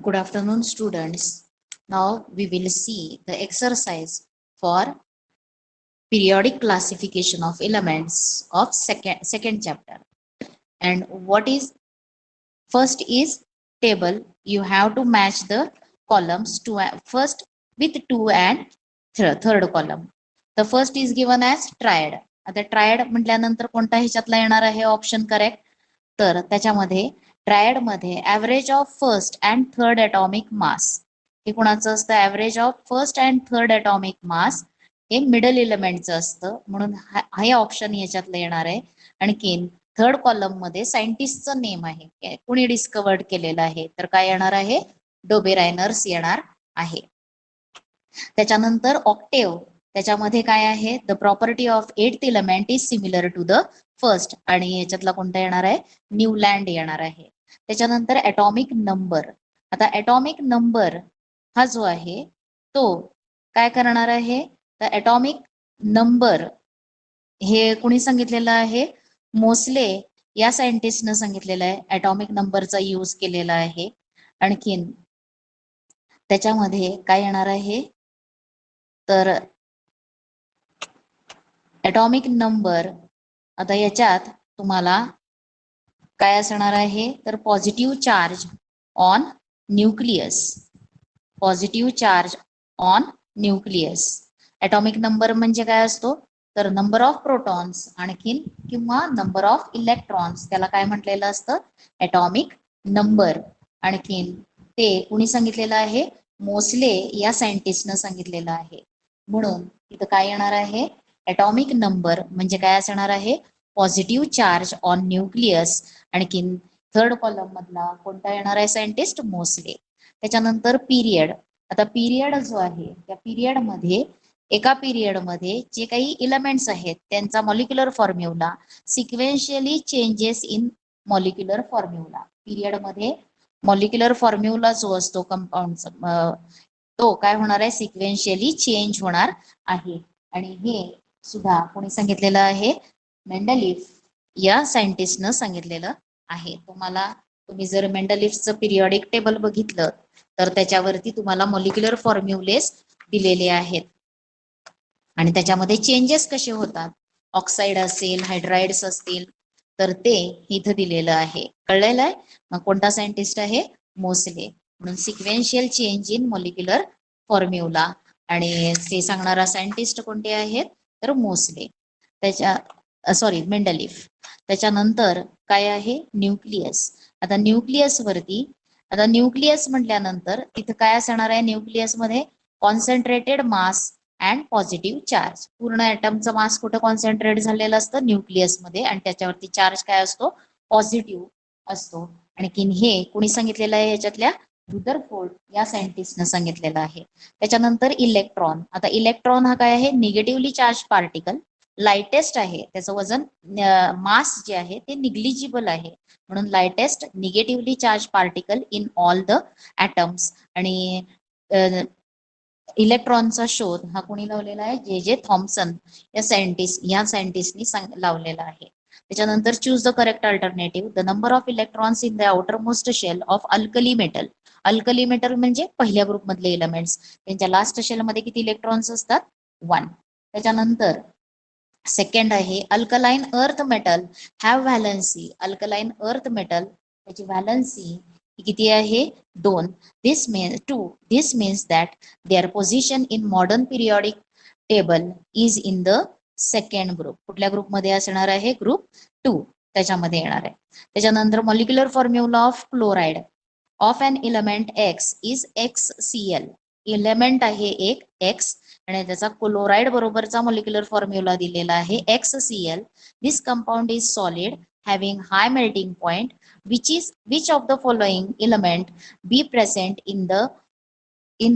Good afternoon, students. Now we will see the exercise for periodic classification of elements of second chapter. And what is first is table. You have to match the columns to first with two and third column. The first is given as triad. आता triad म्हटल्यानंतर कोणता ह्याच्यातला येणार आहे option correct. तर त्याच्यामध्ये triad मध्ये average of first and third atomic mass हे कुणाचं असतं? Average of first and third atomic mass हे मिडल एलिमेंटचं असतं, म्हणून हे ऑप्शन याच्यातलं येणार आहे. आणखीन थर्ड कॉलम मध्ये सायंटिस्टचं नेम आहे, कुणी डिस्कवर्ड केलेलं आहे, तर काय येणार आहे? डोबेरायनर्स येणार आहे. त्याच्यानंतर ऑक्टेव, त्याच्यामध्ये काय आहे? The property of eight element is similar to the first, आणि याच्यातला कोणता येणार आहे? न्यूलँड येणार आहे. त्याच्यानंतर ॲटॉमिक नंबर. आता ॲटॉमिक नंबर हा जो आहे तो काय करणार आहे? तर ॲटॉमिक नंबर हे कुणी सांगितलेलं आहे? मोसले या सायंटिस्टनं सांगितलेलं आहे. ॲटॉमिक नंबरचा यूज केलेला आहे. आणखीन त्याच्यामध्ये काय येणार आहे? तर ॲटॉमिक नंबर, आता याच्यात तुम्हाला काय असणार आहे? तर positive charge on nucleus, positive charge on nucleus. Atomic number म्हणजे काय असतो? तर नंबर ऑफ प्रोटॉन्स आणखीन किंवा नंबर ऑफ इलेक्ट्रॉन्स, त्याला काय म्हटलेलं असतं? Atomic number. आणखीन ते कुणी सांगितलेलं आहे? मोसले या सायंटिस्टनं सांगितलेलं आहे. म्हणून इथं काय येणार आहे? ॲटॉमिक नंबर म्हणजे काय असणार आहे? Positive charge on nucleus. आणखीन थर्ड कॉलम मधला कोणता येणार आहे? सायंटिस्ट मोसले. त्याच्यानंतर पिरियड. आता पिरियड जो आहे त्या पिरियड मध्ये एका पिरियड मध्ये जे काही इलेमेंट्स आहेत त्यांचा molecular formula sequentially changes in molecular formula. Period मध्ये मॉलिक्युलर फॉर्म्युला जो असतो कंपाऊंडचा तो काय होणार आहे? सिक्वेन्शियली चेंज होणार आहे. आणि हे सुद्धा कोणी सांगितलेलं आहे? मेंडलिफ या सायंटिस्टनं सांगितलेलं आहे. तुम्ही जर मेंडलिफचं पिरियॉडिक टेबल बघितलं तर त्याच्यावरती तुम्हाला मॉलिक्युलर फॉर्म्युलेस दिलेले आहेत आणि त्याच्यामध्ये चेंजेस कसे होतात, ऑक्साईड असेल, हायड्राइड्स असतील, तर ते इथं दिलेलं आहे. कळलेलं आहे? मग कोणता सायंटिस्ट आहे? मोसले. म्हणून sequential change in molecular formula, आणि ते सांगणारा सायंटिस्ट कोणते आहेत? तर मोसले. मेंडलिफ. त्याच्यानंतर काय आहे? न्यूक्लियस. आता न्यूक्लियस वरती, आता न्यूक्लियस म्हटल्यानंतर इथं काय असणार आहे? न्यूक्लियस मध्ये concentrated mass and positive charge. पूर्ण ॲटमचा मास कुठं कॉन्सन्ट्रेट झालेलं असतं? न्यूक्लियस मध्ये, आणि त्याच्यावरती चार्ज काय असतो? पॉझिटिव्ह असतो. आणखीन हे कुणी सांगितलेलं आहे? याच्यातल्या रुदरफोर्ड या सायंटिस्टनं सांगितलेलं आहे. त्याच्यानंतर इलेक्ट्रॉन. आता इलेक्ट्रॉन हा काय आहे? निगेटिव्हली चार्ज पार्टिकल, लाइटेस्ट आहे, त्याचं वजन मास जे आहे ते निग्लिजिबल आहे, म्हणून lightest negatively charge particle in all the atoms. आणि इलेक्ट्रॉनचा शोध हा कोणी लावलेला आहे? जे थॉम्सन या सायंटिस्टनी लावलेला आहे. त्याच्यानंतर choose the correct alternative. The number of electrons in the outer most shell of alkali metal. Alkali metal म्हणजे पहिल्या ग्रुप मधले एलिमेंट्स, त्यांच्या लास्ट शेल मध्ये किती इलेक्ट्रॉन्स असतात? 1. त्याच्यानंतर सेकंड आहे alkaline earth metal have valency. Alkaline earth metal त्याची व्हॅलन्सी किती आहे? 2. This means that their position in modern periodic table is in the second group. कुठल्या ग्रुपमध्ये असणार आहे? ग्रुप 2 त्याच्यामध्ये येणार आहे. त्याच्यानंतर molecular formula of chloride of an element x is XCl. Element आहे एक एक्स आणि त्याचा क्लोराइड बरोबरचा मॉलिक्युलर फॉर्म्युला दिलेला आहे XCl. This compound is solid having high melting point. which of the following element be present in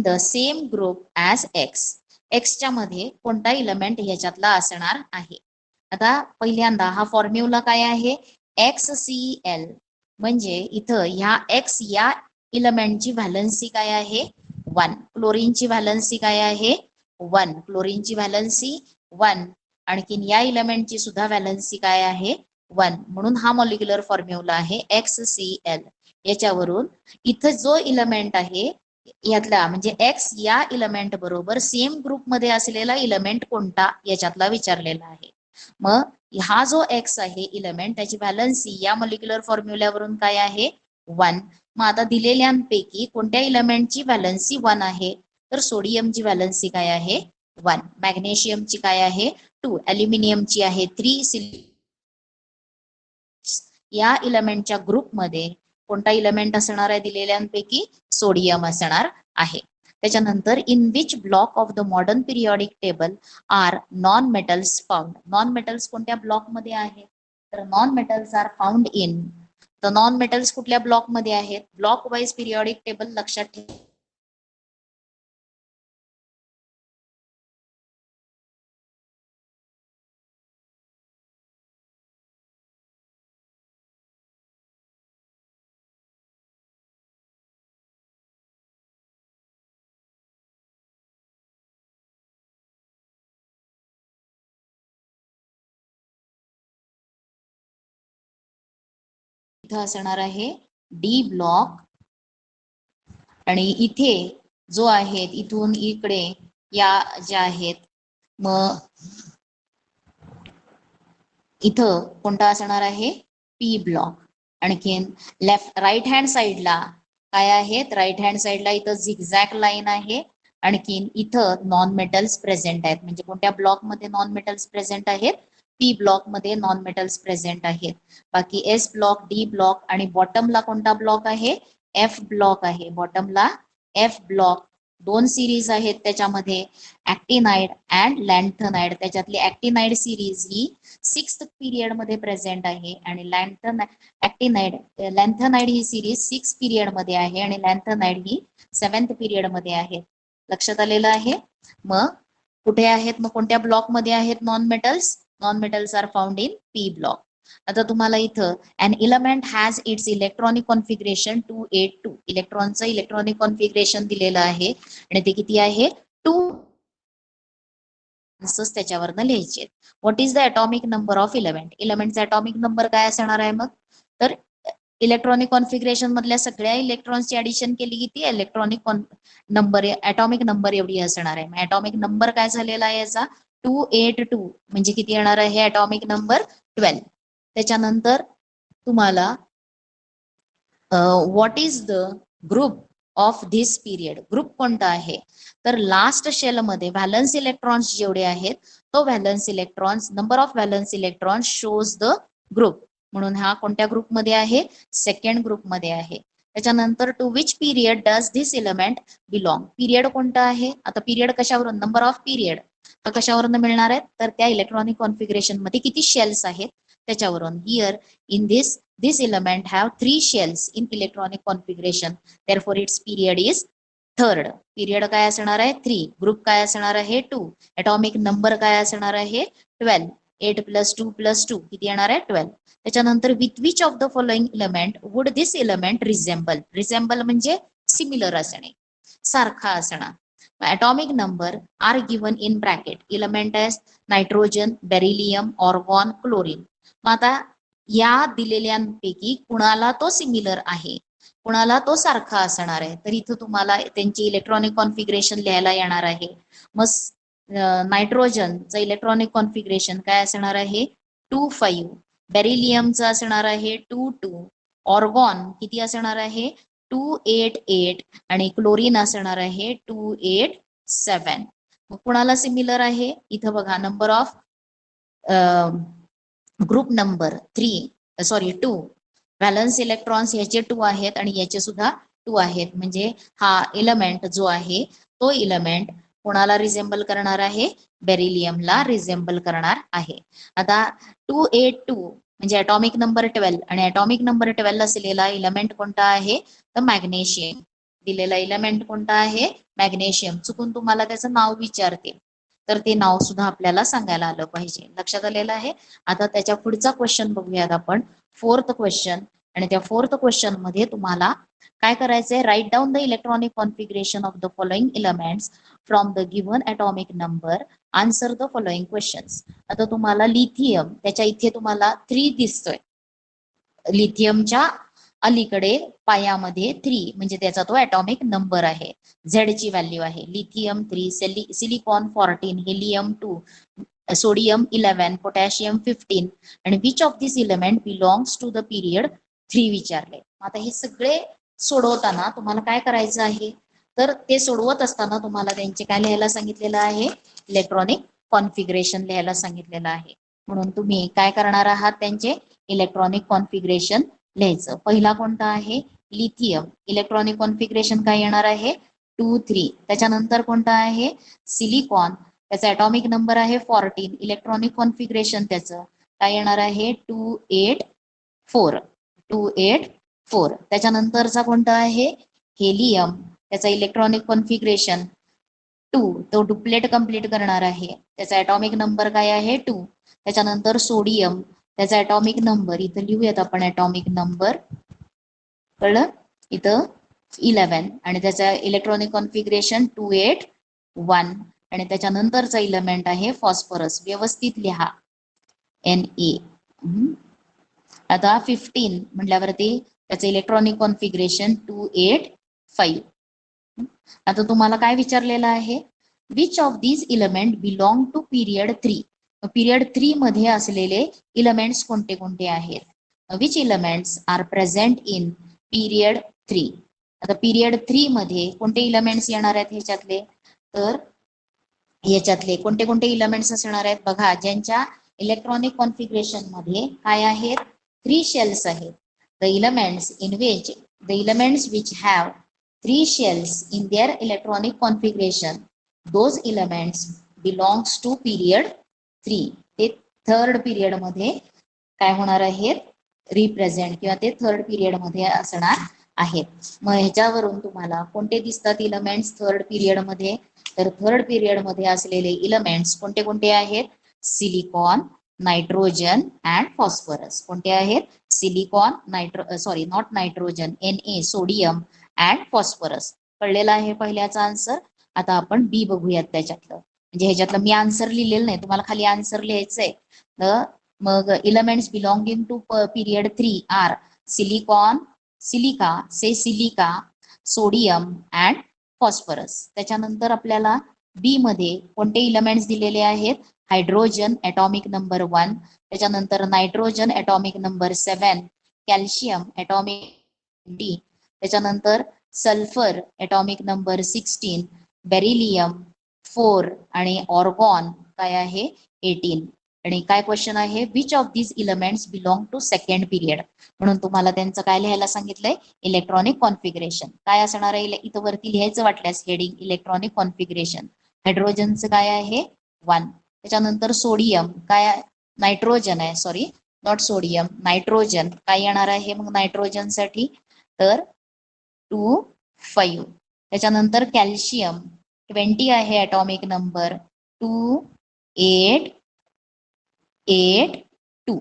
the same group as X. Xच्या मध्ये कोणता element ह्याच्यातला असणार आहे? आता पहिल्यांदा हा फॉर्म्युला काय आहे? XCl. म्हणजे इथं ह्या X या इलेमेंटची व्हॅलन्सी काय आहे? 1. क्लोरीनची व्हॅलन्सी काय आहे? 1. क्लोरीनची व्हॅलन्सी 1. आणखीन या इलेमेंटची सुद्धा व्हॅलन्सी काय आहे? 1 म्हणून हा मॉलिक्युलर फॉर्म्युला आहे XCl. याच्यावरून इथं जो इलेमेंट आहे यातला म्हणजे एक्स या इलेमेंट बरोबर सेम ग्रुप मध्ये असलेला इलेमेंट कोणता याच्यातला विचारलेला आहे. मग हा जो एक्स आहे इलेमेंट त्याची व्हॅलन्सी या मॉलिक्युलर फॉर्म्युल्यावरून काय आहे 1. मग आता दिलेल्यांपैकी कोणत्या इलेमेंटची व्हॅलन्सी 1 आहे तर सोडियमची व्हॅलन्सी काय आहे 1. मॅग्नेशियमची काय आहे 2. ॲल्युमिनियमची आहे 3. या इलेमेंटच्या ग्रुपमध्ये कोणता इलेमेंट असणार आहे दिलेल्यांपैकी सोडियम असणार आहे. त्याच्यानंतर in which block of the modern periodic table are non metals found. Non metals कोणत्या ब्लॉक मध्ये आहे तर non metals are found in. तर नॉन मेटल्स कुठल्या ब्लॉक मध्ये आहेत ब्लॉक वाईज पिरियॉडिक टेबल लक्षात ठेवा. इथं असणार आहे डी ब्लॉक आणि इथे जो आहे इथून इकडे या ज्या आहेत मग इथं कोणता असणार आहे पी ब्लॉक. आणखीन लेफ्ट राईट हँड साइडला काय आहेत राईट हँड साइडला इथं झिगझॅग लाईन आहे. आणखीन इथं नॉन मेटल्स प्रेझेंट आहेत म्हणजे कोणत्या ब्लॉक मध्ये नॉन मेटल्स प्रेझेंट आहेत पी ब्लॉक मध्ये नॉन मेटल्स प्रेझेंट आहेत. बाकी एस ब्लॉक डी ब्लॉक आणि बॉटमला कोणता ब्लॉक आहे एफ ब्लॉक आहे. बॉटमला एफ ब्लॉक 2 सिरीज आहेत त्याच्यामध्ये ऍक्टिनाइड अँड लॅन्थनाइड. त्याच्यातली ऍक्टिनाइड सिरीज ही 6th पिरियड मध्ये प्रेझेंट आहे आणि लॅन्थनाइड ही सिरीज 6 पिरियड मध्ये आहे आणि लॅन्थनाइड ही 7th पिरियड मध्ये आहे. लक्षात आलेलं आहे. मग कुठे आहेत मग कोणत्या ब्लॉक मध्ये आहेत non metals. Non metals are found in P block. आता तुम्हाला इथं an element has its electronic configuration 282. इलेक्ट्रॉनचं इलेक्ट्रॉनिक कॉन्फिगरेशन दिलेलं आहे आणि ते किती आहे 2. त्याच्यावरनं लिहायचे. What is the atomic number of element. इलेमेंटचा ॲटॉमिक नंबर काय असणार आहे मग तर इलेक्ट्रॉनिक कॉन्फिगरेशन मधल्या सगळ्या इलेक्ट्रॉन्सची ऍडिशन केली की ती इलेक्ट्रॉनिक नंबर ॲटॉमिक नंबर एवढी असणार आहे. ॲटॉमिक नंबर काय झालेला आहे याचा 282 म्हणजे किती येणार आहे ॲटॉमिक नंबर 12. त्याच्यानंतर तुम्हाला what is the group of this period. Group कोणता आहे तर लास्ट शेल मध्ये व्हॅलन्स इलेक्ट्रॉन्स जेवढे आहेत तो valence electrons number of valence electrons shows the group म्हणून हा कोणत्या ग्रुप मध्ये आहे सेकंड ग्रुप मध्ये आहे. त्याच्यानंतर to which period does this element belong. Period कोणता आहे आता पिरियड कशावरून नंबर ऑफ पिरियड कशावरून मिळणार आहेत तर त्या इलेक्ट्रॉनिक कॉन्फिगरेशन मध्ये किती शेल्स आहेत त्याच्यावरून. Here in this element have 3 shells in electronic configuration, therefore its period is third. Period काय असणार आहे 3. ग्रुप काय असणार आहे 2. ॲटॉमिक नंबर काय असणार आहे 12. 8 + 2 + 2 किती येणार आहे 12. त्याच्यानंतर with which of the following element would this element resemble. Resemble म्हणजे सिमिलर असणे सारखा असणं. Atomic number are given in bracket. Element आहे नायट्रोजन बेरिलियम ऑर्गॉन क्लोरीन. मग आता या दिलेल्यांपैकी कुणाला तो सिमिलर आहे कुणाला तो सारखा असणार आहे तर इथं तुम्हाला त्यांची इलेक्ट्रॉनिक कॉन्फिगरेशन लिहायला येणार आहे. मग नायट्रोजनचं इलेक्ट्रॉनिक कॉन्फिगरेशन काय असणार आहे 2,5. बेरिलियमचं असणार आहे 2,2. ऑर्गॉन किती असणार आहे 2,8,8 आणि क्लोरीन असणार आहे 2,8,7. मग कुणाला सिमिलर आहे इथं बघा number of group number 2. Valence electrons याचे 2 आहेत आणि याचे सुद्धा 2 आहेत म्हणजे हा इलेमेंट जो आहे तो इलेमेंट कोणाला रिझेंबल करणार आहे बेरिलियमला रिझेंबल करणार आहे. आता 282 म्हणजे ॲटॉमिक नंबर 12 आणि ॲटॉमिक नंबर 12 असलेला इलेमेंट कोणता आहे तर मॅग्नेशियम. दिलेला इलेमेंट कोणता आहे मॅग्नेशियम. चुकून तुम्हाला त्याचं नाव विचारते तर ते नाव सुद्धा आपल्याला सांगायला आलं पाहिजे. लक्षात आलेलं आहे. आता त्याच्या पुढचा क्वेश्चन बघूयात आपण. 4th क्वेश्चन आणि त्या 4th क्वेश्चन मध्ये तुम्हाला काय करायचंय, write down the electronic configuration of the following elements from the given atomic number, answer the following questions. आता तुम्हाला लिथियम, त्याच्या इथे तुम्हाला 3 दिसतोय. लिथियमच्या अलीकडे पायामध्ये 3 म्हणजे त्याचा तो ॲटॉमिक नंबर आहे, झेड ची व्हॅल्यू आहे. Lithium 3, silicon 14, helium 2, sodium 11, potassium 15 आणि which of this element belongs to the period 3 विचारले. आता हे सगळे सोडवताना तुम्हाला काय करायचं आहे, तर ते सोडवत असताना तुम्हाला त्यांचे काय लिहायला सांगितलेलं आहे, इलेक्ट्रॉनिक कॉन्फिगरेशन लिहायला सांगितलेलं आहे. म्हणून तुम्ही काय करणार आहात, त्यांचे इलेक्ट्रॉनिक कॉन्फिगरेशन लिहायचं. पहिला कोणता आहे, लिथियम, इलेक्ट्रॉनिक कॉन्फिगरेशन काय येणार आहे, 2, 3. त्याच्यानंतर कोणता आहे, सिलिकॉन, त्याचा ॲटॉमिक नंबर आहे 14, इलेक्ट्रॉनिक कॉन्फिगरेशन त्याचं काय येणार आहे, 284. त्याच्यानंतरचा कोणता आहे, हेलियम, त्याचा इलेक्ट्रॉनिक कॉन्फिगरेशन 2, तो डुप्लेट कंप्लीट करणार आहे, त्याचा ॲटॉमिक नंबर काय आहे, 2. त्याच्यानंतर सोडियम, त्याचा ॲटॉमिक नंबर इथं लिहूयात आपण, ॲटॉमिक नंबर कळलं इथं 11 आणि त्याचा इलेक्ट्रॉनिक कॉन्फिगरेशन 281 आणि त्याच्यानंतरचा इलेमेंट आहे फॉस्फरस, व्यवस्थित लिहा, Na. आता 15 म्हटल्यावरती त्याचं इलेक्ट्रॉनिक कॉन्फिगरेशन 285. आता तुम्हाला काय विचारलेलं आहे, which of these element belong to period 3. Period 3 मध्ये असलेले इलेमेंट्स कोणते कोणते आहेत, which elements are present in period 3. आता पिरियड 3 मध्ये कोणते इलेमेंट्स येणार आहेत ह्याच्यातले, तर याच्यातले कोणते कोणते इलेमेंट्स असणार आहेत बघा, ज्यांच्या इलेक्ट्रॉनिक कॉन्फिगरेशन मध्ये काय आहेत, 3 शेल्स आहेत. The elements which have 3 shells in their electronic configuration, those elements belongs to period 3. ते 3rd पिरियड मध्ये काय होणार आहेत, रिप्रेझेंट किंवा ते 3rd पिरियड मध्ये असणार आहेत. मग ह्याच्यावरून तुम्हाला कोणते दिसतात इलेमेंट्स 3rd पिरियड मध्ये, तर 3rd पिरियड मध्ये असलेले इलेमेंट्स कोणते कोणते आहेत, सिलिकॉन, नायट्रोजन अँड फॉस्फरस. कोणते आहेत, silicon, not nitrogen, Na, sodium and phosphorus. कळलेला आहे पहिल्याचा आन्सर. आता आपण बी बघूयात त्याच्यातलं, म्हणजे ह्याच्यातलं मी आन्सर लिहिलेलं नाही, तुम्हाला खाली आन्सर लिहायचंय. मग elements belonging to period 3 are silica, sodium and phosphorus. त्याच्यानंतर आपल्याला बी मध्ये कोणते इलेमेंट्स दिलेले आहेत, हायड्रोजन ॲटॉमिक नंबर 1, त्याच्यानंतर nitrogen atomic number 7, calcium atomic D, त्याच्यानंतर सल्फर ॲटॉमिक नंबर 16, बेरिलियम 4 आणि ऑर्गॉन काय आहे 18. आणि काय क्वेश्चन आहे, which of these elements belong to 2nd period. म्हणून तुम्हाला त्यांचं काय लिहायला सांगितलंय, इलेक्ट्रॉनिक कॉन्फिगरेशन. काय असणार आहे इथं वरती लिहायचं वाटल्यास हेडिंग, इलेक्ट्रॉनिक कॉन्फिगरेशन. हायड्रोजनचं काय आहे 1. त्याच्यानंतर सोडियम काय, नायट्रोजन आहे, सॉरी नॉट सोडियम, नायट्रोजन काय येणार आहे मग नायट्रोजन साठी, तर 25. त्याच्यानंतर कॅल्शियम 20 आहे ॲटॉमिक नंबर 2882.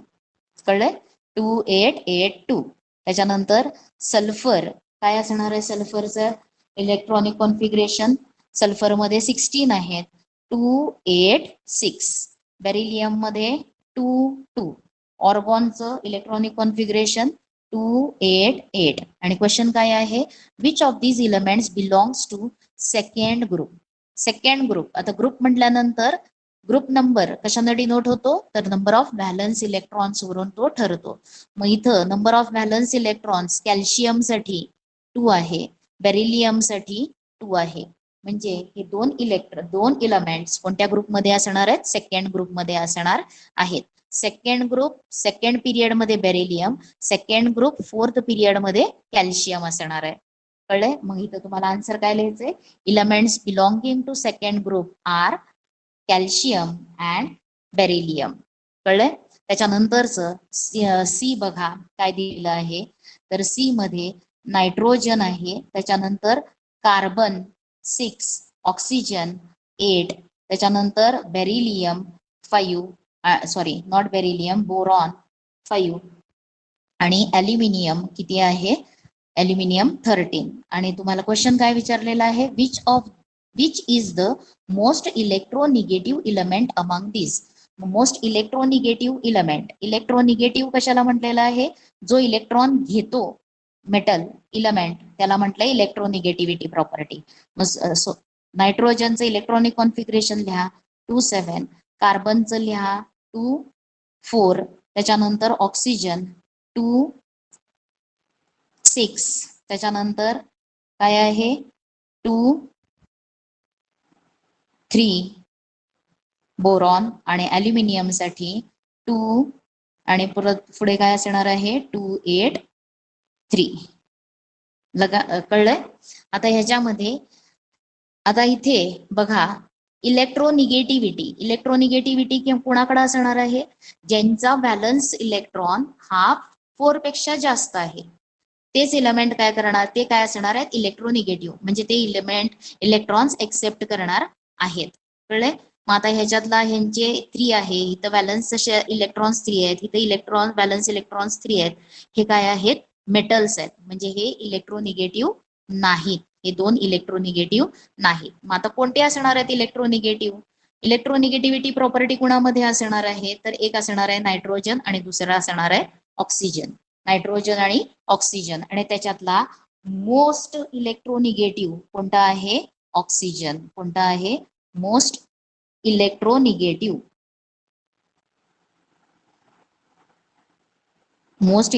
कळलंय, 2882. त्याच्यानंतर सल्फर काय असणार आहे, सल्फरचं इलेक्ट्रॉनिक कॉन्फिगरेशन सल्फर मध्ये 16 आहेत, 286. बेरिलियम मध्ये 22. ऑर्गॉनचं इलेक्ट्रॉनिक कॉन्फिगरेशन 288. आणि क्वेश्चन काय आहे, which of these elements belongs to 2nd group. 2nd group, आता ग्रुप म्हटल्यानंतर ग्रुप नंबर कशाने डिनोट होतो, तर नंबर ऑफ व्हॅलन्स इलेक्ट्रॉन्स वरून तो ठरतो. मग इथं number of valence electrons calcium साठी 2 आहे, बेरिलियम साठी 2 आहे. म्हणजे हे दोन इलेमेंट्स कोणत्या ग्रुपमध्ये असणार आहेत, 2nd ग्रुपमध्ये असणार आहेत. 2nd ग्रुप 2nd पिरियड मध्ये beryllium, 2nd group 4th period मध्ये कॅल्शियम असणार आहे. कळलंय, मग इथं तुम्हाला आन्सर काय लिहायचंय, elements belonging to 2nd group are calcium and beryllium. कळलंय. त्याच्यानंतरचं सी बघा काय दिलेलं आहे, तर सी मध्ये नायट्रोजन आहे, त्याच्यानंतर कार्बन 6, ऑक्सिजन 8, त्याच्यानंतर beryllium 5, sorry not beryllium, boron 5, आणि ॲल्युमिनियम किती आहे, ॲल्युमिनियम 13. आणि तुम्हाला क्वेश्चन काय विचारलेला आहे, which is the most electronegative element among this. Most electronegative electronegative कशाला म्हटलेलं आहे, जो इलेक्ट्रॉन घेतो मेटल इलेमेंट त्याला म्हटलंय इलेक्ट्रोनिगेटिव्हिटी प्रॉपर्टी. नायट्रोजनचं इलेक्ट्रॉनिक कॉन्फिगरेशन लिहा 2,7, कार्बनचं लिहा 2,4, त्याच्यानंतर ऑक्सिजन 2,6, त्याच्यानंतर काय आहे 2,3, बोरॉन आणि ॲल्युमिनियम साठी 2 आणि परत पुढे काय असणार आहे 2,8,3. कळलंय. आता ह्याच्यामध्ये आता इथे बघा इलेक्ट्रोनिगेटिव्हिटी कोणाकडे असणार आहे, ज्यांचा व्हॅलन्स इलेक्ट्रॉन हा 4 पेक्षा जास्त आहे तेच इलेमेंट काय करणार, ते काय असणार आहेत इलेक्ट्रोनिगेटिव्ह, म्हणजे ते इलेक्ट्रॉन्स एक्सेप्ट करणार आहेत. कळले. मग आता ह्याच्यातला ह्यांचे 3 आहे, इथं व्हॅलन्स इलेक्ट्रॉन्स 3 आहेत, इथं व्हॅलन्स इलेक्ट्रॉन्स 3 आहेत. हे काय आहेत, मेटल्स आहेत, म्हणजे हे इलेक्ट्रोनिगेटिव्ह नाहीत. हे 2 इलेक्ट्रोनिगेटिव्ह नाहीत. मग आता कोणते असणार आहेत इलेक्ट्रोनिगेटिव्ह, इलेक्ट्रोनिगेटिव्हिटी प्रॉपर्टी कुणामध्ये असणार आहे, तर एक असणार आहे नायट्रोजन आणि दुसरा असणार आहे ऑक्सिजन. नायट्रोजन आणि ऑक्सिजन, आणि त्याच्यातला मोस्ट इलेक्ट्रोनिगेटिव्ह कोणता आहे, ऑक्सिजन. कोणता आहे, most electronegative. Most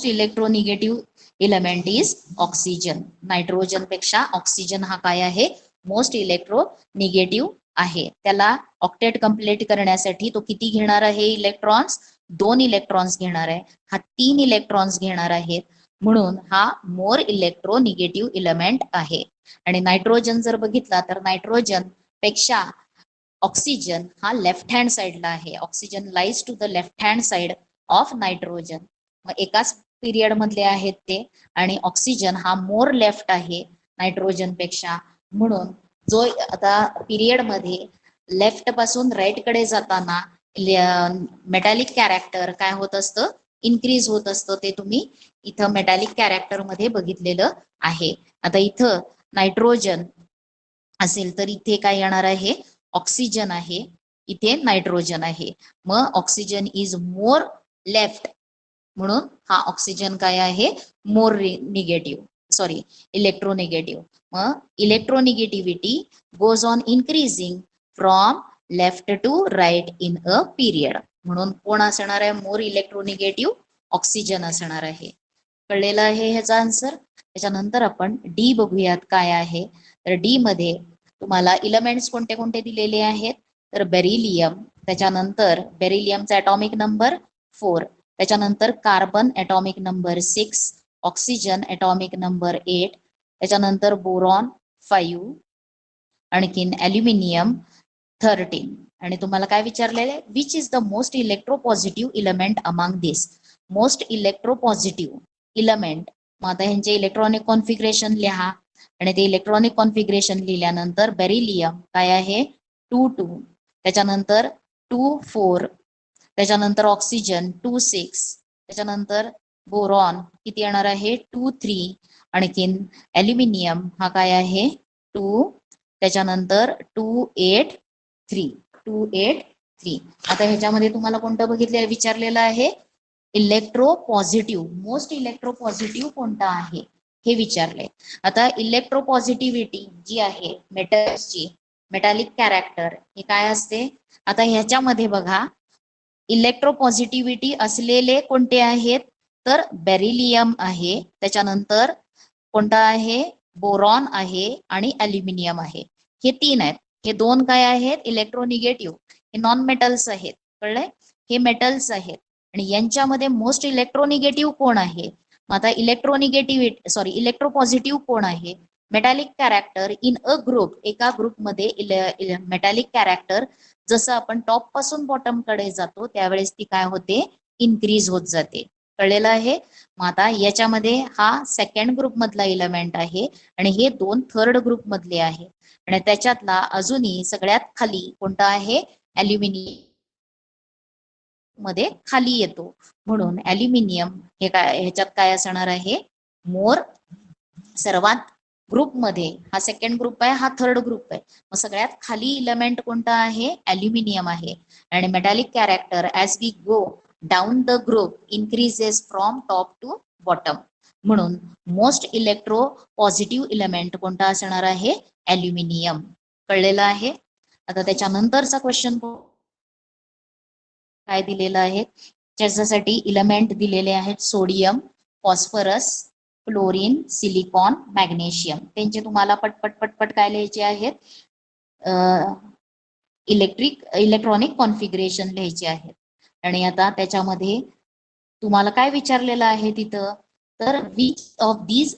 electronegative element is oxygen. Nitrogen पेक्षा ऑक्सिजन हा काय आहे, मोस्ट इलेक्ट्रोनिगेटिव्ह आहे. त्याला ऑक्टेट कंप्लीट करण्यासाठी तो किती घेणार आहे इलेक्ट्रॉन्स, 2 इलेक्ट्रॉन्स घेणार आहे. हा 3 इलेक्ट्रॉन्स घेणार आहेत, म्हणून हा मोर इलेक्ट्रोनिगेटिव्ह इलेमेंट आहे. आणि नायट्रोजन जर बघितला तर नायट्रोजन पेक्षा ऑक्सिजन हा लेफ्ट हँड साइडला आहे. Oxygen lies to the left hand side of nitrogen. मग एकाच पिरियड मधले आहेत ते, आणि ऑक्सिजन हा मोर लेफ्ट आहे नायट्रोजन पेक्षा, म्हणून जो आता पिरियड मध्ये लेफ्ट पासून राईट कडे जाताना मेटॅलिक कॅरेक्टर काय होत असतं, इन्क्रीज होत असतं. ते तुम्ही इथं मेटॅलिक कॅरेक्टर मध्ये बघितलेलं आहे. आता इथं नायट्रोजन असेल तर इथे काय येणार आहे, ऑक्सिजन आहे, इथे नायट्रोजन आहे. मग ऑक्सिजन इज मोर लेफ्ट, म्हणून हा ऑक्सिजन काय आहे, मोर इलेक्ट्रोनिगेटिव्ह. मग electronegativity goes on increasing from left to right in a period, म्हणून कोण असणार आहे मोर इलेक्ट्रोनिगेटिव्ह, ऑक्सिजन असणार आहे. कळलेलं आहे ह्याचा आन्सर. त्याच्यानंतर आपण डी बघूयात काय आहे. तर डी मध्ये तुम्हाला इलेमेंट्स कोणते कोणते दिलेले आहेत, तर बेरिलियम, त्याच्यानंतर बेरिलियमचा ॲटॉमिक नंबर 4, त्याच्यानंतर carbon atomic number 6, oxygen atomic number 8, त्याच्यानंतर बोरॉन 5, आणखीन ॲल्युमिनियम 13. आणि तुम्हाला काय विचारलेले, which is the most electropositive element among this. Most electropositive element. मग आता ह्यांचे इलेक्ट्रॉनिक कॉन्फिगरेशन लिहा, आणि ते इलेक्ट्रॉनिक कॉन्फिगरेशन लिहिल्यानंतर बेरिलियम काय आहे 2,2, त्याच्यानंतर 2,4, त्याच्यानंतर ऑक्सिजन 2,6, त्याच्यानंतर बोरॉन किती येणार आहे 2,3, आणखीन ॲल्युमिनियम हा काय आहे 2, त्याच्यानंतर 2,8,3. आता ह्याच्यामध्ये तुम्हाला कोणतं विचारलेलं आहे, इलेक्ट्रोपॉझिटिव्ह, मोस्ट इलेक्ट्रोपॉझिटिव्ह कोणता आहे हे विचारले. आता इलेक्ट्रोपॉझिटिव्हिटी जी आहे मेटल्सची, मेटॅलिक कॅरेक्टर हे काय असते, आता ह्याच्यामध्ये बघा इलेक्ट्रोपॉझिटिव्हिटी असलेले कोणते आहेत, तर बेरिलियम आहे, त्याच्यानंतर कोणता आहे बोरॉन आहे, आणि ॲल्युमिनियम आहे. हे 3 आहेत. हे 2 काय आहेत इलेक्ट्रोनिगेटिव्ह, हे नॉन मेटल्स आहेत. कळलंय, हे मेटल्स आहेत. आणि यांच्यामध्ये मोस्ट इलेक्ट्रोनिगेटिव्ह कोण आहे, आता इलेक्ट्रोपॉझिटिव्ह कोण आहे, metallic character in a group, एका ग्रुपमध्ये मेटॅलिक कॅरेक्टर जसं आपण टॉप पासून बॉटम कडे जातो त्यावेळेस ती काय होते, इन्क्रीज होत जाते. कळलेलं आहे. मग आता याच्यामध्ये हा सेकंड ग्रुप मधला इलेमेंट आहे, आणि हे 2 थर्ड ग्रुप मधले आहे. आणि त्याच्यातला अजूनही सगळ्यात खाली कोणता आहे, ॲल्युमिनियम. मध्ये खाली येतो, म्हणून ॲल्युमिनियम हे काय ह्याच्यात काय असणार आहे, मोर सर्वात ग्रुपमध्ये हा सेकंड ग्रुप आहे, हा थर्ड ग्रुप आहे, मग सगळ्यात खाली इलेमेंट कोणता आहे, ॲल्युमिनियम आहे. आणि metallic character as we go down the group increases from top to bottom, म्हणून मोस्ट इलेक्ट्रो पॉझिटिव्ह इलेमेंट कोणता असणार आहे, ॲल्युमिनियम. कळलेलं आहे. आता त्याच्यानंतरचा क्वेश्चन काय दिलेला आहे, ज्याच्यासाठी इलेमेंट दिलेले आहेत sodium, phosphorus, chlorine, silicon, magnesium. त्यांचे तुम्हाला पटपट पटपट काय लिहायचे आहेत, इलेक्ट्रॉनिक कॉन्फिगरेशन लिहायचे आहेत. आणि आता त्याच्यामध्ये तुम्हाला काय विचारलेलं आहे तिथं, तर विच ऑफ दीज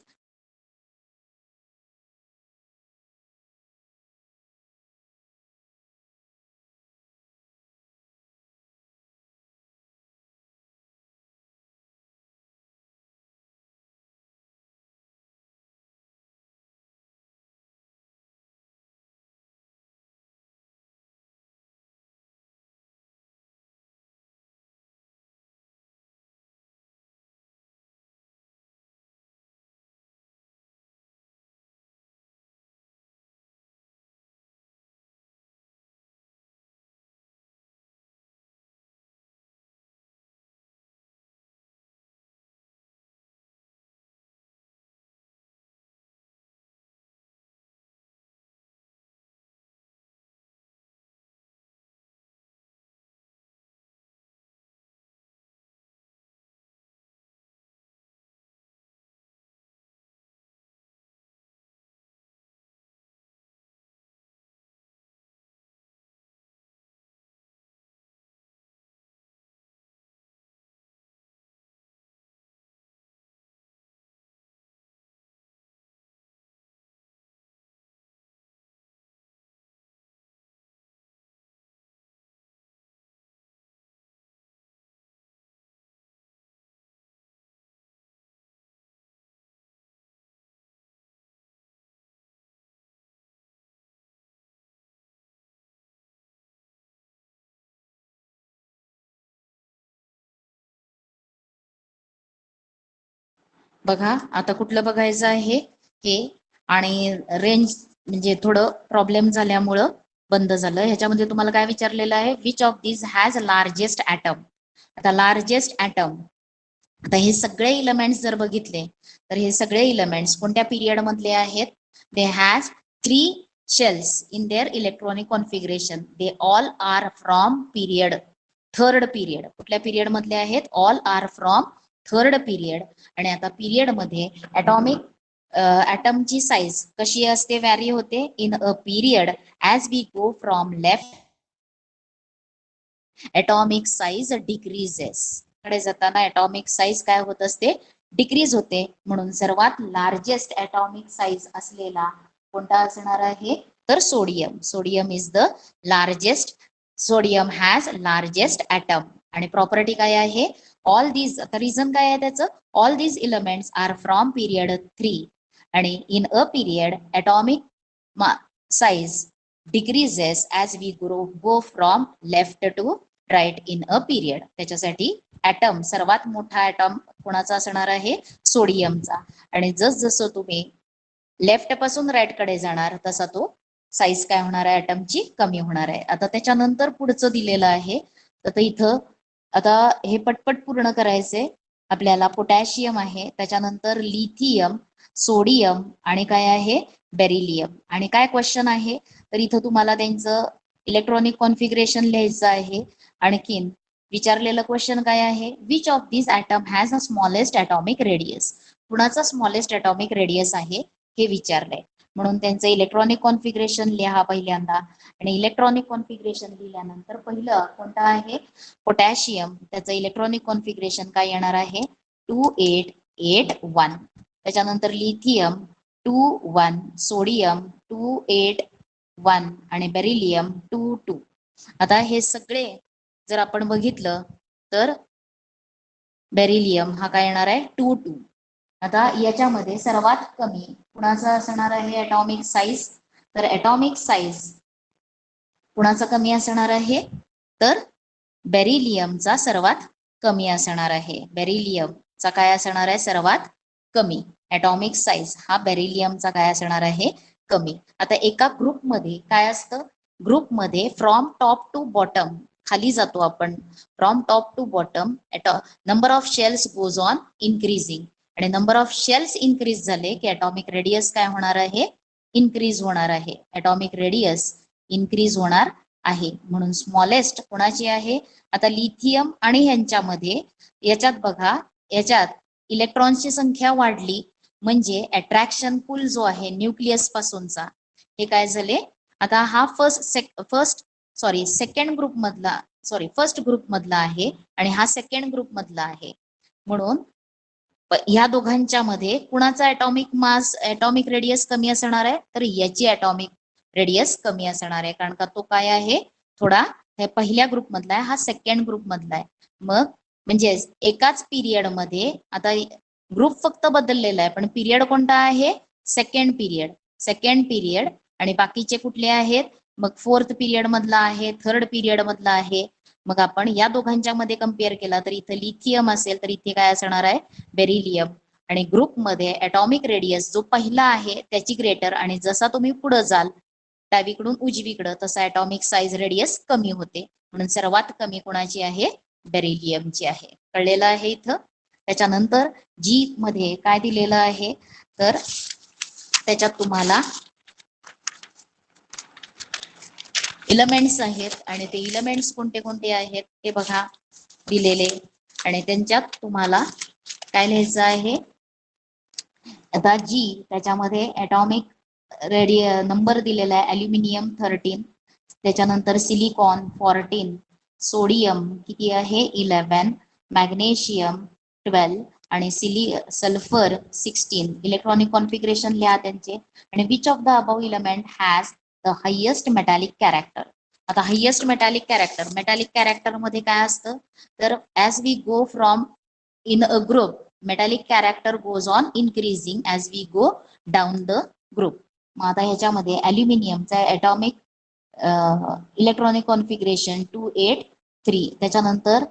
बघा, आता कुठलं बघायचं आहे हे, आणि रेंज म्हणजे थोडं प्रॉब्लेम झाल्यामुळं बंद झालं. ह्याच्यामध्ये तुम्हाला काय विचारलेलं आहे, which of these has largest atom. आता लार्जेस्ट ॲटम, आता हे सगळे इलेमेंट्स जर बघितले तर हे सगळे इलेमेंट्स कोणत्या पिरियड मधले आहेत, दे has 3 shells in their electronic configuration. They all are from period third period. कुठल्या पिरियड मधले आहेत, all are from third period. आणि आता पिरियड मध्ये ॲटॉमिक ॲटमची साईज कशी असते, व्हॅरी होते in a period as we go from left atomic size decreases. कडे जाताना ॲटॉमिक साईज काय होत असते, डिक्रीज होते. म्हणून सर्वात लार्जेस्ट ॲटॉमिक साईज असलेला कोणता असणार आहे, तर sodium. Sodium is the largest, sodium has largest atom. आणि प्रॉपर्टी काय आहे, ऑल दीज, आता रिझन काय आहे त्याचं, all these elements are from period 3 आणि in a period atomic size decreases as we go from left to right in a period. त्याच्यासाठी atom, सर्वात मोठा ॲटम कोणाचा असणार आहे, सोडियमचा. आणि जसं तुम्ही लेफ्ट पासून राईट कडे जाणार तसा तो साईज काय होणार आहे, ॲटमची कमी होणार आहे. आता त्याच्यानंतर पुढचं दिलेलं आहे, तर इथं आता हे पटपट पूर्ण करायचे आपल्याला. पोटॅशियम आहे, त्याच्यानंतर लिथियम, सोडियम आणि काय आहे, बेरिलियम. आणि काय क्वेश्चन आहे, तर इथं तुम्हाला त्यांचं इलेक्ट्रॉनिक कॉन्फिगरेशन लिहायचं आहे. आणखीन विचारलेलं क्वेश्चन काय आहे, which of this atom has a smallest atomic radius. कुणाचा स्मॉलेस्ट ॲटॉमिक रेडियस आहे हे विचारलंय. म्हणून त्यांचं इलेक्ट्रॉनिक कॉन्फिगरेशन लिहा पहिल्यांदा. आणि इलेक्ट्रॉनिक कॉन्फिगरेशन लिहिल्यानंतर पहिलं कोणतं आहे, पोटॅशियम. त्याचं इलेक्ट्रॉनिक कॉन्फिगरेशन काय येणार आहे, 2881. त्याच्यानंतर लिथियम 21, सोडियम 281 आणि बेरिलियम 22. आता हे सगळे जर आपण बघितलं तर बेरिलियम हा काय येणार आहे, 22. आता याच्यामध्ये सर्वात कमी कुणाचा असणार आहे ॲटॉमिक साईज, तर ॲटॉमिक साईज कुणाचा कमी असणार आहे, तर बेरिलियमचा सर्वात कमी असणार आहे. बेरिलियमचा काय असणार आहे सर्वात कमी ॲटॉमिक साईज हा बेरिलियमचा काय असणार आहे कमी. आता एका ग्रुपमध्ये काय असतं, ग्रुपमध्ये फ्रॉम टॉप टू बॉटम खाली जातो आपण, from top to bottom number of shells goes on increasing, आणि नंबर ऑफ शेल्स इन्क्रीज झाले की ॲटॉमिक रेडियस काय होणार आहे इन्क्रीज होणार आहे. ॲटॉमिक रेडियस इन्क्रीज होणार आहे. म्हणून स्मॉलेस्ट कोणाची आहे, आता लिथियम आणि ह्यांच्यामध्ये याच्यात बघा, याच्यात इलेक्ट्रॉन्सची संख्या वाढली म्हणजे अट्रॅक्शन पुल जो आहे न्यूक्लियस पासूनचा हे काय झाले, आता हा सेकंड ग्रुप मधला फर्स्ट ग्रुप मधला आहे आणि हा सेकंड ग्रुप मधला आहे. म्हणून ह्या दोघांच्या मध्ये कुणाचा ॲटॉमिक रेडियस कमी असणार आहे, तर याची ॲटॉमिक रेडियस कमी असणार आहे, कारण का तो काय आहे थोडा पहिल्या ग्रुप मधला आहे, हा सेकंड ग्रुप मधला आहे. मग म्हणजे एकाच पिरियड मध्ये आता ग्रुप फक्त बदललेला आहे पण पिरियड कोणता आहे सेकंड पिरियड आणि बाकीचे कुठले आहेत, मग फोर्थ पिरियड मधला आहे, थर्ड पिरियड मधला आहे. मग आपण या दोघांच्या मध्ये कम्पेअर केला तर इथे लिथियम असेल तर इथे काय असणार आहे बेरिलियम. आणि ग्रुपमध्ये ॲटॉमिक रेडियस जो पहिला आहे त्याची ग्रेटर, आणि जसा तुम्ही पुढे जाल डावीकडून उजवीकडे तसा ॲटॉमिक साईज रेडियस कमी होते. म्हणून सर्वात कमी कोणाची आहे बेरिलियमची आहे. कळलेलं आहे इथं. त्याच्यानंतर जी मध्ये काय दिलेलं आहे तर त्याच्यात तुम्हाला इलेमेंट्स आहेत आणि ते इलेमेंट्स कोणते कोणते आहेत ते बघा दिलेले, आणि त्यांच्यात तुम्हाला काय लिहायचं आहे, आता जी त्याच्यामध्ये ॲटॉमिक नंबर दिलेला आहे ॲल्युमिनियम 13, त्याच्यानंतर सिलिकॉन 14, सोडियम किती आहे 11, मॅग्नेशियम 12 आणि सल्फर 16. इलेक्ट्रॉनिक कॉन्फिगरेशन लिहा त्यांचे. आणि which of the above element has the highest metallic character. आता हायेस्ट मेटॅलिक कॅरेक्टर मध्ये काय असतं तर as we go from in a group metallic character goes on increasing as we go down the group. मग आता ह्याच्यामध्ये ॲल्युमिनियमचा atomic electronic configuration 283, त्याच्यानंतर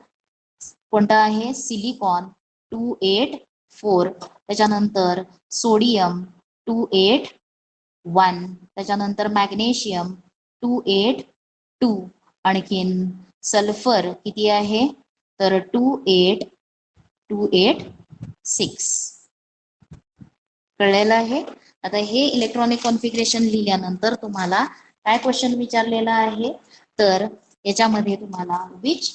कोणता आहे सिलिकॉन 284, त्याच्यानंतर सोडियम 281, त्याच्यानंतर मॅग्नेशियम 282, आणखीन सल्फर किती आहे तर 286. कळलेलं आहे. आता हे इलेक्ट्रॉनिक कॉन्फिगरेशन लिहिल्यानंतर तुम्हाला काय क्वेश्चन विचारलेला आहे तर याच्यामध्ये तुम्हाला विच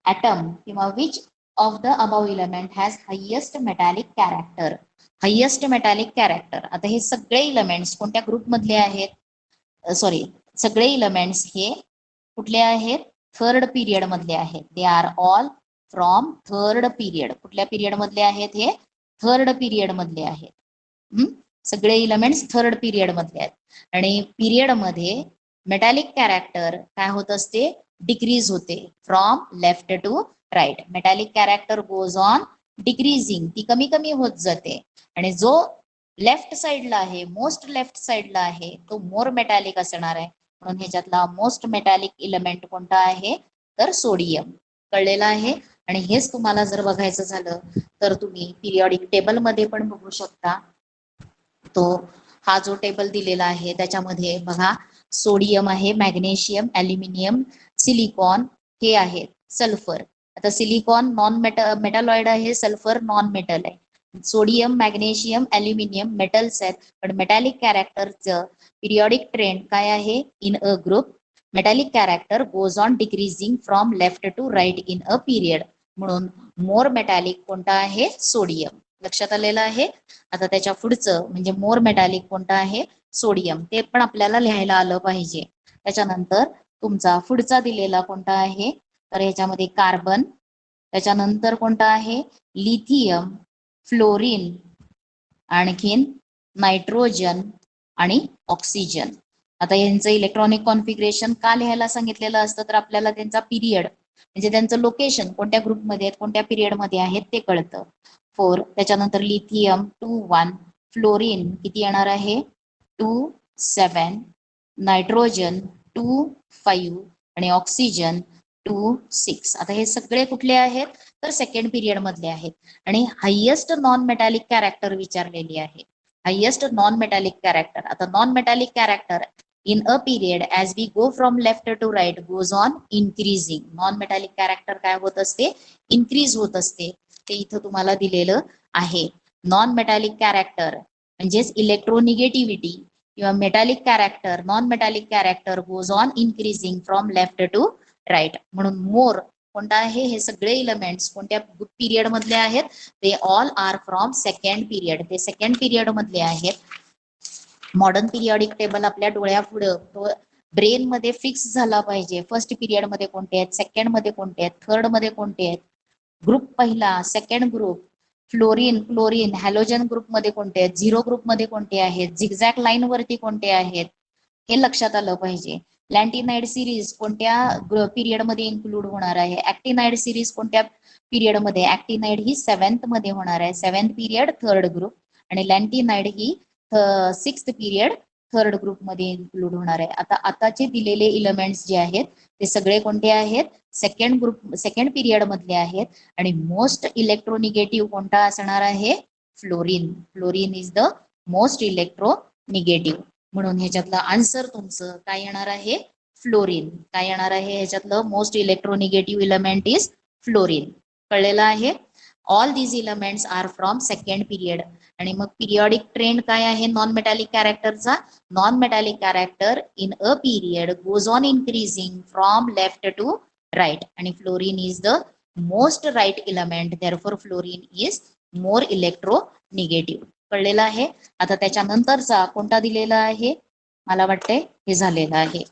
ॲटम किंवा which of the above element has highest metallic character. आता हे सगळे इलेमेंट्स कोणत्या ग्रुप मधले आहेत, सगळे इलेमेंट्स हे कुठले आहेत थर्ड पिरियड मधले आहेत. They are all from third period. कुठल्या पिरियड मधले आहेत हे थर्ड पिरियड मधले आहेत. सगळे इलेमेंट्स थर्ड पिरियड मधले आहेत. आणि पिरियड मध्ये मेटॅलिक कॅरेक्टर काय होत असते डिक्रीज होते from left to right. Metallic character goes on decreasing, ती कमी कमी होत जाते. आणि जो लेफ्ट साइडला आहे मोस्ट लेफ्ट साइडला आहे तो मोर मेटॅलिक असणार आहे. म्हणून ह्याच्यातला मोस्ट मेटॅलिक इलेमेंट कोणता आहे तर सोडियम. कळलेला आहे. आणि हेच तुम्हाला जर बघायचं झालं तर तुम्ही पिरियॉडिक टेबल मध्ये पण बघू शकता. तो हा जो टेबल दिलेला आहे त्याच्यामध्ये बघा सोडियम आहे, मॅग्नेशियम, ॲल्युमिनियम, सिलिकॉन हे आहे, सल्फर. आता सिलिकॉन नॉन मेटलॉइड आहे, सल्फर नॉन मेटल आहे. सोडियम, मॅग्नेशियम, ॲल्युमिनियम मेटल्स आहेत, पण मेटॅलिक कॅरेक्टरचं पिरियॉडिक ट्रेंड काय आहे in a group metallic character goes on decreasing from left to right in a period. म्हणून मोर मेटॅलिक कोणता आहे सोडियम. लक्षात आलेलं आहे. आता त्याच्या पुढचं म्हणजे मोर मेटॅलिक कोणता आहे सोडियम, ते पण आपल्याला लिहायला आलं पाहिजे. त्याच्यानंतर तुमचा पुढचा दिलेला कोणता आहे तर ह्याच्यामध्ये कार्बन, त्याच्यानंतर कोणता आहे लिथियम, फ्लोरीन, आणखीन नायट्रोजन आणि ऑक्सिजन. आता यांचं इलेक्ट्रॉनिक कॉन्फिगरेशन का लिहायला सांगितलेलं असतं तर आपल्याला त्यांचा पिरियड म्हणजे त्यांचं लोकेशन कोणत्या ग्रुपमध्ये आहेत कोणत्या पिरियडमध्ये आहेत ते कळतं. 4, त्याच्यानंतर लिथियम 21, फ्लोरीन किती येणार आहे 27, नायट्रोजन 25 आणि ऑक्सिजन टू सिक्स. आता हे सगळे कुठले आहेत तर सेकंड पिरियड मधले आहेत. आणि हायेस्ट नॉन मेटॅलिक कॅरेक्टर विचारलेली आहे. Highest non metallic character. आता non metallic character in a period as we go from left to right goes on increasing. Non metallic character काय होत असते इन्क्रीज होत असते. ते इथं तुम्हाला दिलेलं आहे. नॉन मेटॅलिक कॅरेक्टर म्हणजेच इलेक्ट्रोनिगेटिव्हिटी किंवा metallic character non metallic character goes on increasing from left to right. म्हणून मोर कोणता आहे हे सगळे इलेमेंट्स कोणत्या पिरियड मधले आहेत ते all are from second period. ते सेकंड पिरियड मधले आहेत. मॉडर्न पिरियडिक टेबल आपल्या डोळ्यापुढं तो ब्रेन मध्ये फिक्स झाला पाहिजे. फर्स्ट पिरियड मध्ये कोणते आहेत सेकंड मध्ये कोणते आहेत थर्ड मध्ये कोणते आहेत ग्रुप पहिला second group fluorine chlorine halogen group मध्ये कोणते आहेत झिरो ग्रुप मध्ये कोणते आहेत झिगझॅग लाईन वरती कोणते आहेत हे लक्षात आलं पाहिजे. लॅन्टिनाइड सिरीज कोणत्या पिरियड मध्ये इन्क्लूड होणार आहे. ऍक्टिनाइड सिरीज कोणत्या पिरियड मध्ये ऍक्टिनाइड ही सेव्हन्थ मध्ये होणार आहे. Seventh period third group. आणि लॅन्टिनाइड ही सिक्स्थ पिरियड थर्ड ग्रुप मध्ये इन्क्लूड होणार आहे. आता आताचे दिलेले इलेमेंट्स जे आहेत ते सगळे कोणते आहेत सेकंड ग्रुप सेकंड पिरियड मधले आहेत. आणि मोस्ट इलेक्ट्रोनिगेटिव्ह कोणता असणार आहे fluorine. Fluorine is the most electronegative. म्हणून ह्याच्यातलं आन्सर तुमचं काय येणार आहे फ्लोरीन. काय येणार आहे ह्याच्यातलं most electronegative element is fluorine. कळलेलं आहे. All these elements are from second period. आणि मग पिरियडिक ट्रेंड काय आहे नॉन मेटॅलिक कॅरेक्टरचा. Non metallic character in a period goes on increasing from left to right. आणि fluorine is the most right element therefore fluorine is more electronegative. कळलेलं आहे. आता त्याच्यानंतरचा कोणता दिलेला आहे मला वाटतंय हे झालेलं आहे.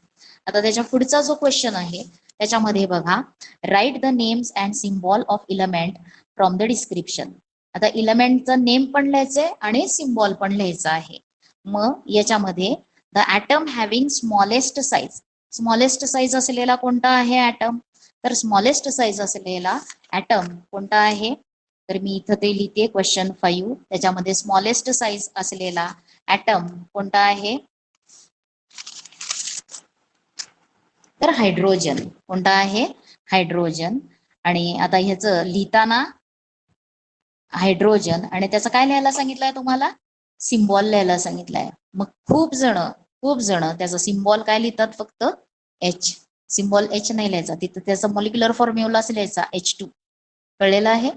आता त्याच्या पुढचा जो क्वेश्चन आहे त्याच्यामध्ये बघा write the names and symbol of element from the description. आता इलेमेंटचं नेम पण लिहायचंय आणि सिम्बॉल पण लिहायचं आहे. मग याच्यामध्ये the atom having smallest size. Smallest size असलेला कोणता आहे ॲटम तर स्मॉलेस्ट साईज असलेला ॲटम कोणता आहे तर मी इथं ते लिहिते क्वेश्चन 5. त्याच्यामध्ये स्मॉलेस्ट साईज असलेला ॲटम कोणता आहे तर हायड्रोजन. कोणता आहे हायड्रोजन. आणि आता ह्याचं लिहिताना हायड्रोजन आणि त्याचं काय लिहायला सांगितलंय तुम्हाला सिम्बॉल लिहायला सांगितलंय. मग खूप जण त्याचा सिम्बॉल काय लिहितात फक्त एच. सिम्बॉल एच नाही लिहायचा तिथं त्याचा मॉलिक्युलर फॉर्म्युलाच लिहायचा H2. कळलेलं आहे.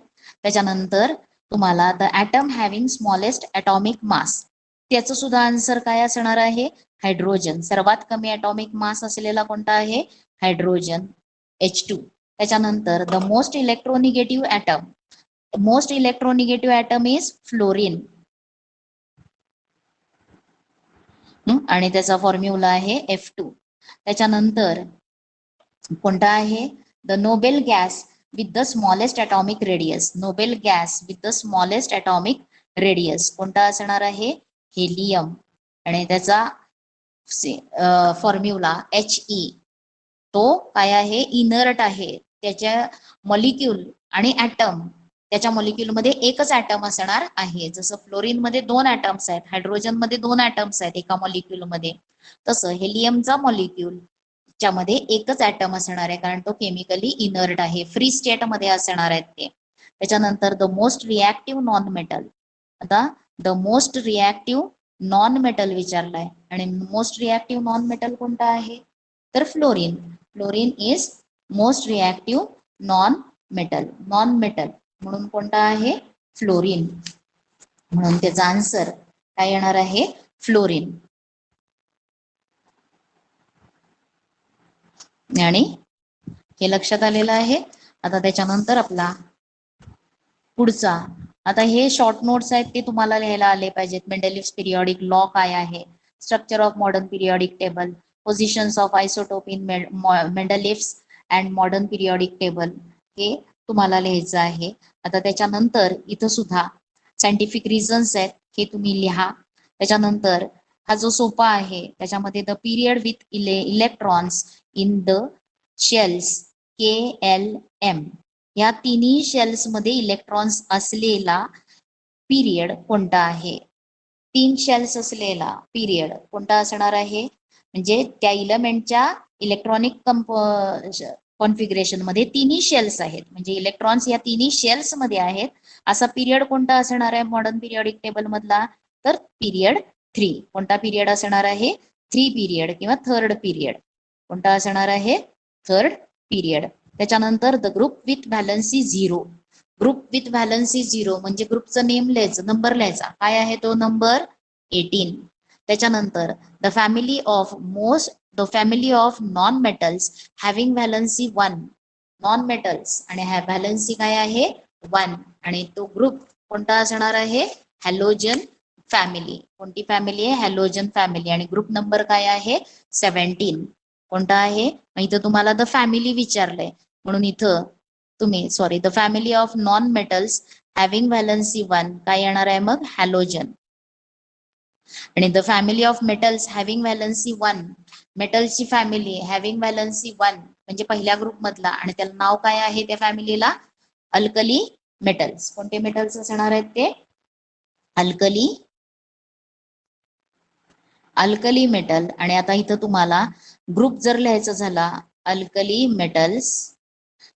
त्याच्यानंतर तुम्हाला the atom having smallest atomic mass. त्याचं सुद्धा आन्सर काय असणार आहे हायड्रोजन. सर्वात कमी ॲटॉमिक मास असलेला कोणता आहे हायड्रोजन H2. त्याच्यानंतर the most electronegative atom. Most electronegative atom is fluorine. आणि त्याचा फॉर्म्युला आहे F2. त्याच्यानंतर कोणता आहे the noble gas with the smallest atomic radius. Noble gas with the smallest atomic radius कोणता असणार आहे हेलियम. आणि त्याचा फॉर्म्युला HE. तो काय आहे इनर्ट आहे. त्याच्या मॉलिक्यूल आणि ॲटम त्याच्या मॉलिक्यूल मध्ये एकच ॲटम असणार आहे. जसं फ्लोरीन मध्ये 2 ॲटम्स आहेत हायड्रोजन मध्ये 2 ॲटम्स आहेत एका मॉलिक्यूल मध्ये तसं हेलियमचा मॉलिक्यूल च्यामध्ये एकच ॲटम असणार आहे कारण तो केमिकली इनर्ट आहे फ्री स्टेट मध्ये असणार आहेत ते. त्याच्यानंतर the most reactive non metal. आता the most reactive non metal विचारलाय आणि मोस्ट रिॲक्टिव्ह नॉन मेटल कोणता आहे तर fluorine. Fluorine is most reactive non metal. Non metal म्हणून कोणता आहे फ्लोरीन. म्हणून त्याचा आन्सर काय येणार आहे फ्लोरीन. आणि हे लक्षात आलेलं आहे. आता त्याच्यानंतर आपला पुढचा आता हे शॉर्ट नोट्स आहेत ते तुम्हाला लिहायला आले पाहिजेत. मेंडेलिव्स पिरियडिक लॉ काय आहे structure of modern periodic table positions of isotope in Mendeleev's and modern periodic table हे तुम्हाला लिहायचं आहे. आता त्याच्यानंतर इथं सुद्धा सायंटिफिक रिझन्स आहेत हे तुम्ही लिहा. त्याच्यानंतर हा जो सोपा आहे त्याच्यामध्ये the period with electrons in the shells KLM या तिन्ही शेल्स मध्ये इलेक्ट्रॉन्स असलेला पिरियड कोणता आहे. 3 शेल्स असलेला पिरियड कोणता असणार आहे म्हणजे त्या इलेमेंटच्या इलेक्ट्रॉनिक कॉन्फिगरेशन मध्ये तिन्ही शेल्स आहेत, म्हणजे इलेक्ट्रॉन्स या तिन्ही शेल्स मध्ये आहेत. असा पिरियड कोणता असणार आहे मॉडर्न पिरियडिक टेबल मधला? तर पिरियड 3. कोणता पिरियड असणार आहे? 3 पिरियड किंवा थर्ड पिरियड. कोणता असणार आहे? Third period. त्याच्यानंतर the group with valency 0. Group with valency 0 म्हणजे ग्रुपचं नेम लिहायचं, नंबर लिहायचा. काय आहे तो नंबर? 18. त्याच्यानंतर the family of non metals having valency 1. Non metals आणि व्हॅलन्सी काय आहे? 1. आणि तो ग्रुप कोणता असणार आहे? Halogen family. कोणती फॅमिली आहे? Halogen family. आणि ग्रुप नंबर काय आहे? 17. कोणता आहे? इथं तुम्हाला द फॅमिली विचारलंय म्हणून इथं तुम्ही the family of non metals having valency 1 काय येणार आहे मग? हॅलोजन. आणि the family of metals having valency 1, मेटल्सची फॅमिली हॅव्हिंग व्हॅलन्सी 1 म्हणजे पहिल्या ग्रुप मधला, आणि त्याला नाव काय आहे त्या फॅमिलीला? Alkali metals. कोणते मेटल्स असणार आहेत ते? Alkali metal. आणि आता इथं तुम्हाला ग्रुप जर लिहायचा झाला अल्कली मेटल्स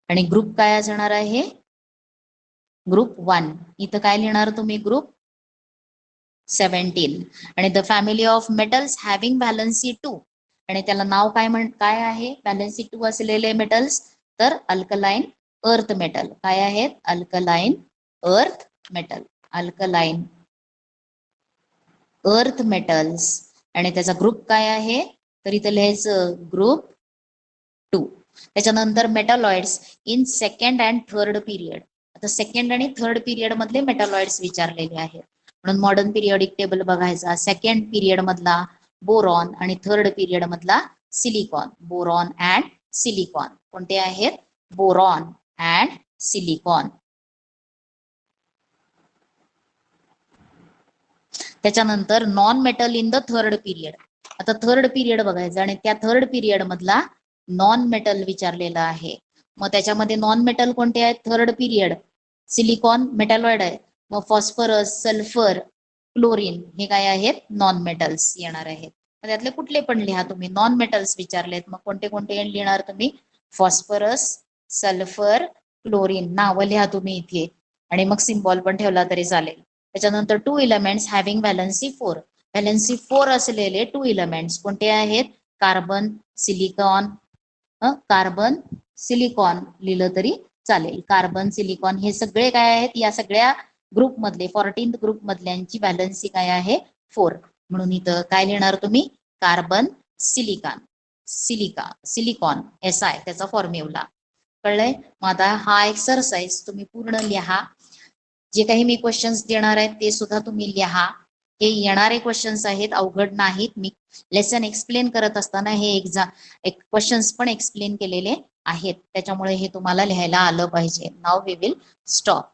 आणि ग्रुप काय असणार आहे? ग्रुप 1. इथं काय लिहिणार तुम्ही? ग्रुप 17. आणि the family of metals having valency 2 आणि त्याला नाव काय आहे व्हॅलन्सी 2 असलेले मेटल्स? तर अल्कलाइन अर्थ मेटल. काय आहेत? Alkaline earth metal. Alkaline earth metals. आणि त्याचा ग्रुप काय आहे? तर इथं लिहायचं ग्रुप 2. त्याच्यानंतर metalloids in second and third period. आता सेकंड आणि थर्ड पिरियड मधले मेटॅलॉइड्स विचारलेले आहेत म्हणून मॉडर्न पिरियडिक टेबल बघायचा. सेकंड पिरियड मधला बोरॉन आणि थर्ड पिरियड मधला सिलिकॉन. Boron and silicon. कोणते आहेत? Boron and silicon. त्याच्यानंतर non metal in the third period. आता थर्ड पिरियड बघायचं आणि त्या थर्ड पिरियड मधला नॉन मेटल विचारलेला आहे. मग त्याच्यामध्ये नॉन मेटल कोणते आहेत? थर्ड पिरियड सिलिकॉन मेटॅलॉइड आहे. मग फॉस्फरस, सल्फर, क्लोरीन हे काय आहेत? नॉन मेटल्स येणार आहेत. त्यातले कुठले पण लिहा तुम्ही. नॉन मेटल्स विचारलेत मग कोणते कोणते लिहिणार तुम्ही? Phosphorus, sulphur, chlorine. नावं लिहा तुम्ही इथे आणि मग सिम्बॉल पण ठेवला तरी चालेल. त्याच्यानंतर 2 एलिमेंट्स हॅव्हिंग व्हॅलन्सी 4. व्हॅलन्सी 4 असलेले 2 एलिमेंट्स कोणते आहेत? Carbon, silicon. कार्बन, सिलिकॉन लिहिलं तरी चालेल. कार्बन, सिलिकॉन हे सगळे काय आहेत? या सगळ्या ग्रुप मधले 14th ग्रुप मधल्यांची व्हॅलन्सी काय आहे? 4. म्हणून इथं काय लिहिणार तुम्ही? कार्बन, सिलिकॉन SI त्याचा फॉर्म्युला. कळलंय? मग आता हा एक्सरसाइज तुम्ही पूर्ण लिहा. जे काही मी क्वेश्चन्स देणार आहेत ते सुद्धा तुम्ही लिहा. हे येणारे क्वेश्चन्स आहेत, अवघड नाहीत. मी लेसन एक्सप्लेन करत असताना हे क्वेश्चन्स पण एक्सप्लेन केलेले आहेत, त्याच्यामुळे हे तुम्हाला लिहायला आलं पाहिजे. Now we will stop.